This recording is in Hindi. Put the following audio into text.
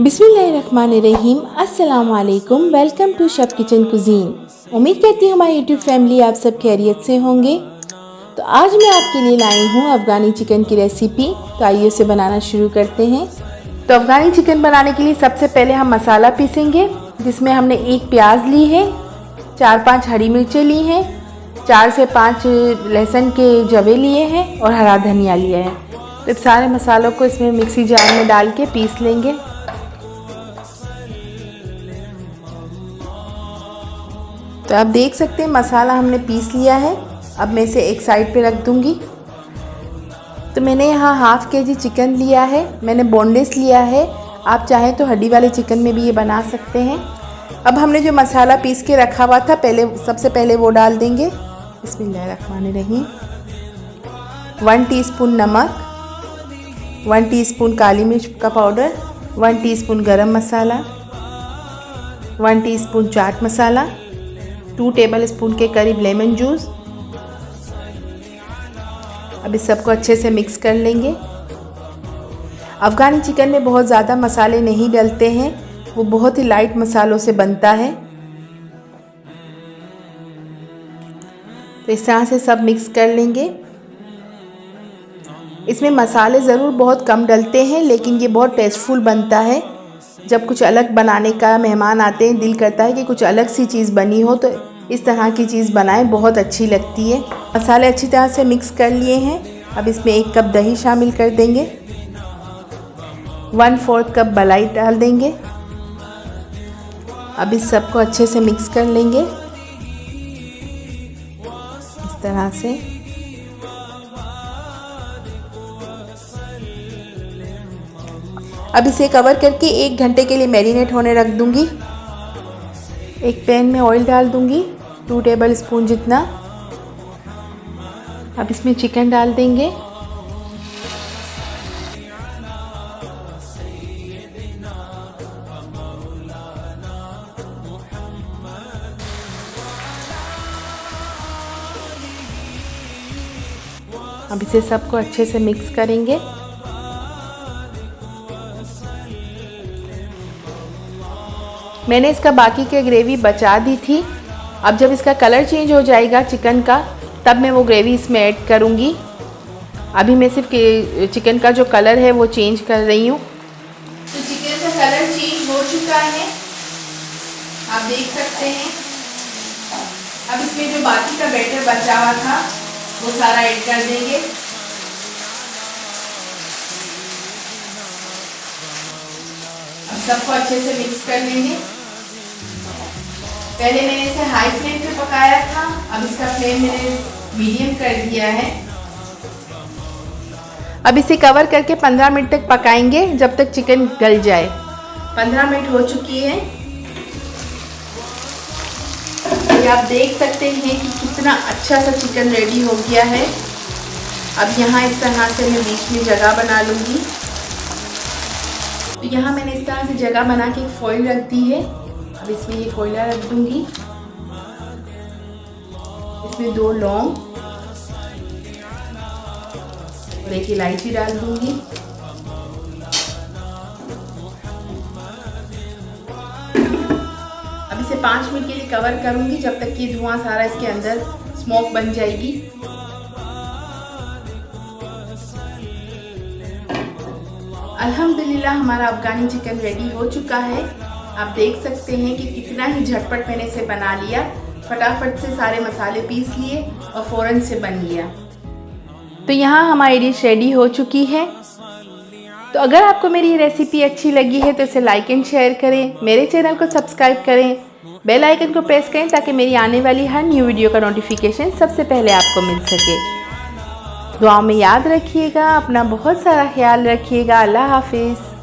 बिस्मिल्लाहिर्रहमानिर्रहीम। अस्सलाम वालेकुम। Welcome to chef kitchen cuisine. उम्मीद करती हूँ हमारी यूट्यूब फैमिली आप सब खैरियत से होंगे। तो आज मैं आपके लिए लाई हूँ अफ़गानी चिकन की रेसिपी। तो आइए उसे बनाना शुरू करते हैं। तो अफ़गानी चिकन बनाने के लिए सबसे पहले हम मसाला पीसेंगे, जिसमें हमने एक प्याज ली है, 4-5 हरी मिर्चें ली हैं, 4 से 5 लहसुन के जवे लिए हैं और हरा धनिया लिया है। तो सारे मसालों को इसमें मिक्सी जार में डाल के पीस लेंगे। तो आप देख सकते हैं मसाला हमने पीस लिया है। अब मैं इसे एक साइड पे रख दूंगी। तो मैंने यहाँ हाफ़ केजी चिकन लिया है, मैंने बोनलेस लिया है। आप चाहें तो हड्डी वाले चिकन में भी ये बना सकते हैं। अब हमने जो मसाला पीस के रखा हुआ था सबसे पहले वो डाल देंगे। बिस्मिल्लाहिर्रहमानिर्रहीम। 1 टीस्पून नमक, 1 टीस्पून काली मिर्च का पाउडर, 1 टीस्पून गरम मसाला, 1 teaspoon chaat masala, 2 table spoon के करीब लेमन जूस। अब इस सबको अच्छे से मिक्स कर लेंगे। अफ़गानी चिकन में बहुत ज़्यादा मसाले नहीं डलते हैं, वो बहुत ही लाइट मसालों से बनता है। तो इस तरह से सब मिक्स कर लेंगे। इसमें मसाले ज़रूर बहुत कम डलते हैं, लेकिन ये बहुत टेस्टफुल बनता है। जब कुछ अलग बनाने का मेहमान आते हैं, दिल करता है कि कुछ अलग सी चीज़ बनी हो, तो इस तरह की चीज़ बनाएं, बहुत अच्छी लगती है। मसाले अच्छी तरह से मिक्स कर लिए हैं। अब इसमें 1 कप दही शामिल कर देंगे, 1/4 कप मलाई डाल देंगे। अब इस सबको अच्छे से मिक्स कर लेंगे इस तरह से। अब इसे कवर करके 1 घंटे के लिए मैरिनेट होने रख दूंगी। एक पैन में ऑयल डाल दूंगी, 2 टेबल स्पून जितना। अब इसमें चिकन डाल देंगे। अब इसे सबको अच्छे से मिक्स करेंगे। मैंने इसका बाकी की ग्रेवी बचा दी थी। अब जब इसका कलर चेंज हो जाएगा चिकन का, तब मैं वो ग्रेवी इसमें ऐड करूँगी। अभी मैं सिर्फ चिकन का जो कलर है वो चेंज कर रही हूँ। तो चिकन का कलर चेंज हो चुका है, आप देख सकते हैं। अब इसमें जो बाकी का बैटर बचा हुआ था वो सारा ऐड कर देंगे। अब सबको अच्छे से मिक्स कर लेंगे। पहले मैंने इसे हाई फ्लेम पे पकाया था, अब इसका फ्लेम मैंने मीडियम कर दिया है। अब इसे कवर करके 15 मिनट तक पकाएंगे, जब तक चिकन गल जाए। 15 मिनट हो चुकी है। ये आप देख सकते हैं कि कितना अच्छा सा चिकन रेडी हो गया है। अब यहाँ इस तरह से मैं बीच में जगह बना लूँगी। तो यहाँ मैंने इस तरह से जगह बना के एक फॉइल रख दी है। अब इसमें ये कोयला रख दूंगी। इसमें 2 लौंग और 1 इलायची डाल दूंगी। अब इसे 5 मिनट के लिए कवर करूंगी, जब तक कि धुआं सारा इसके अंदर स्मोक बन जाएगी। अल्हम्दुलिल्लाह हमारा अफ़गानी चिकन रेडी हो चुका है। आप देख सकते हैं कि कितना ही झटपट मैंने इसे बना लिया। फटाफट से सारे मसाले पीस लिए और फ़ौरन से बन लिया। तो यहाँ हमारी डिश रेडी हो चुकी है। तो अगर आपको मेरी ये रेसिपी अच्छी लगी है तो इसे लाइक एंड शेयर करें, मेरे चैनल को सब्सक्राइब करें, बेल आइकन को प्रेस करें ताकि मेरी आने वाली हर न्यू वीडियो का नोटिफिकेशन सबसे पहले आपको मिल सके। दुआ में याद रखिएगा, अपना बहुत सारा ख्याल रखिएगा। अल्लाह हाफिज़।